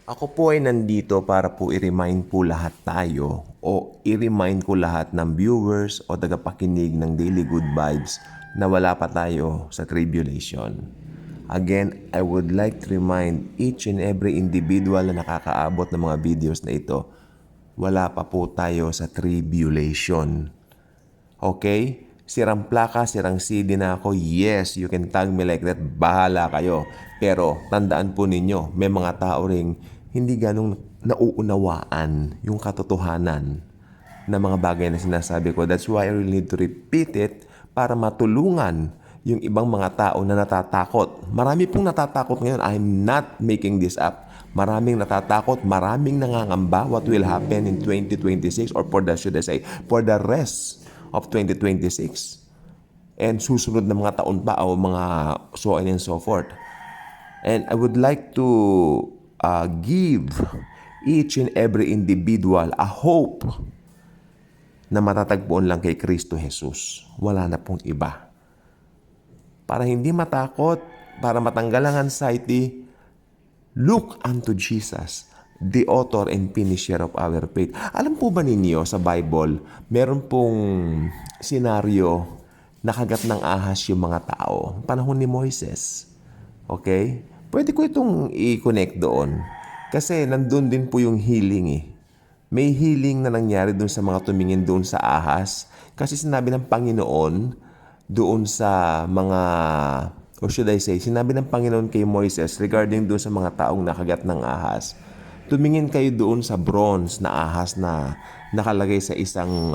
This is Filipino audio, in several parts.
Ako po ay nandito para po i-remind po lahat tayo o i-remind ko lahat ng viewers o tagapakinig ng Daily Good Vibes na wala pa tayo sa tribulation. Again, I would like to remind each and every individual na nakakaabot ng mga videos na ito, wala pa po tayo sa tribulation. Okay? Sirang plaka, sirang CD na ako. Yes, you can tag me like that. Bahala kayo. Pero tandaan po ninyo, may mga tao ring hindi ganong nauunawaan yung katotohanan na mga bagay na sinasabi ko. That's why I really need to repeat it para matulungan yung ibang mga tao na natatakot. Marami pong natatakot ngayon. I'm not making this up. Maraming natatakot, maraming nangangamba what will happen in 2026 or for the rest of 2026 and susunod na mga taon pa o mga so on and so forth. And I would like to give each and every individual a hope na matatagpuan lang kay Kristo Jesus. Wala na pong iba. Para hindi matakot, para matanggal ang anxiety, look unto Jesus, the author and finisher of our faith. Alam po ba ninyo sa Bible, meron pong senaryo na kagat ng ahas yung mga tao. Panahon ni Moises. Okay? Pwede ko itong i-connect doon. Kasi nandun din po yung healing eh. May healing na nangyari doon sa mga tumingin doon sa ahas. Kasi sinabi ng Panginoon doon sa mga, or should I say, sinabi ng Panginoon kay Moises regarding doon sa mga taong nakagat ng ahas. Tumingin kayo doon sa bronze na ahas na nakalagay sa isang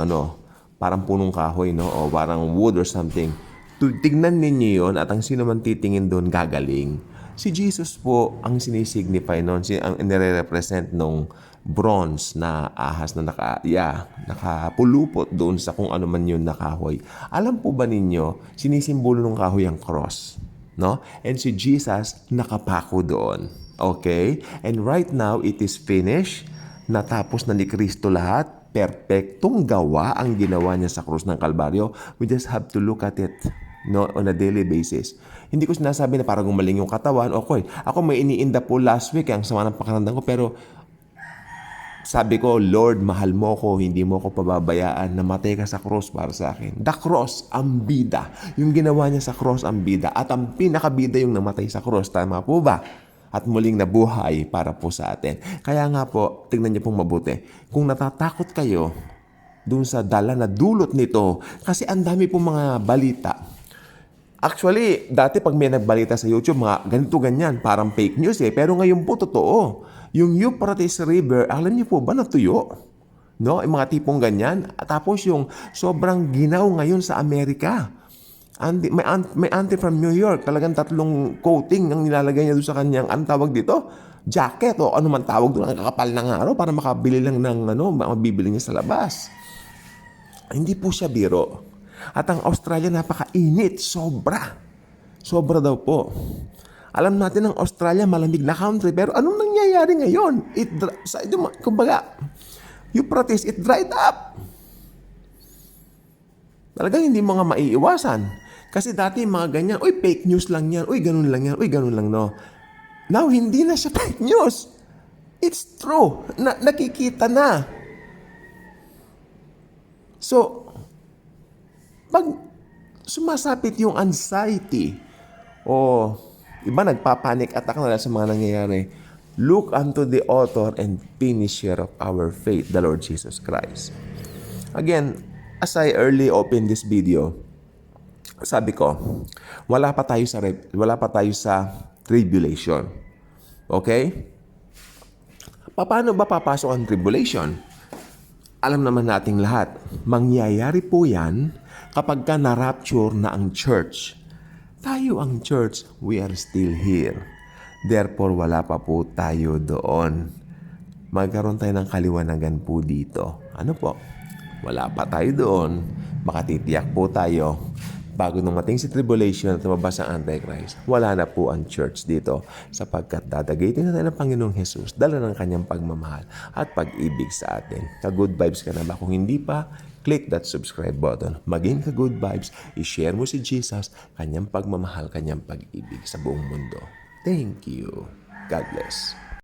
parang punong kahoy, no? O parang wood or something. Tignan ninyo yun at ang sino man titingin doon gagaling. Si Jesus po ang sinisignify noon, ang nire-represent nung bronze na ahas na nakapulupot doon sa kung ano man yun na kahoy. Alam po ba ninyo, sinisimbolo ng kahoy ang cross, no? And si Jesus nakapako doon. Okay? And right now, it is finished. Natapos na ni Kristo lahat. Perpektong gawa ang ginawa niya sa krus ng Kalbaryo. We just have to look at it, no, on a daily basis. Hindi ko sinasabi na parang gumaling yung katawan. Okay, ako may iniinda po last week, ang sama ng pakiramdam ko, pero sabi ko, Lord, mahal mo ko, hindi mo ko pababayaan, namatay ka sa cross para sa akin. The cross, ang bida. Yung ginawa niya sa cross, ang bida. At ang pinakabida yung namatay sa cross. Tama po ba? At muling nabuhay para po sa atin. Kaya nga po, tingnan niyo pong mabuti. Kung natatakot kayo dun sa dala na dulot nito, kasi ang dami pong mga balita. Actually, dati pag may nagbalita sa YouTube, mga ganito ganyan, parang fake news eh. Pero ngayon po, totoo. Yung Euphrates River, alam niyo po ba natuyo? No? Yung mga tipong ganyan. Tapos yung sobrang ginaw ngayon sa Amerika. May auntie from New York, talagang 3 coating ang nilalagay niya doon sa kanyang, ang tawag dito? Jacket o ano man tawag doon, ang kakapal ng araw para makabili lang ng mabibili niya sa labas. Hindi po siya biro. At ang Australia napakainit, sobra. Sobra daw po. Alam natin ang Australia malamig na country, pero anong nangyayari ngayon? Kumbaga, Euphrates, it dried up. Talagang hindi mo nga maiiwasan. Kasi dati mga ganyan, uy, fake news lang yan, uy, ganun lang yan, uy, ganun lang, no. Now, hindi na siya fake news. It's true. Nakikita na. So, pag sumasapit yung anxiety, o iba nagpapanik attack na sa mga nangyayari, look unto the author and finisher of our faith, the Lord Jesus Christ. Again, as I early opened this video, sabi ko, wala pa tayo sa tribulation. Okay? Paano ba papasok ang tribulation? Alam naman nating lahat, mangyayari po yan kapag ka na-rapture na ang church. Tayo ang church, we are still here. Therefore, wala pa po tayo doon. Magkaroon tayo ng kaliwanagan po dito. Ano po? Wala pa tayo doon. Makatitiyak po tayo. Bago dumating si tribulation at lumabas ang Antichrist, wala na po ang church dito sapagkat dadagayin na tayo ng Panginoong Jesus, dala ng kanyang pagmamahal at pag-ibig sa atin. Ka-good vibes ka na ba? Kung hindi pa, click that subscribe button. Maging ka-good vibes, i-share mo si Jesus, kanyang pagmamahal, kanyang pag-ibig sa buong mundo. Thank you. God bless.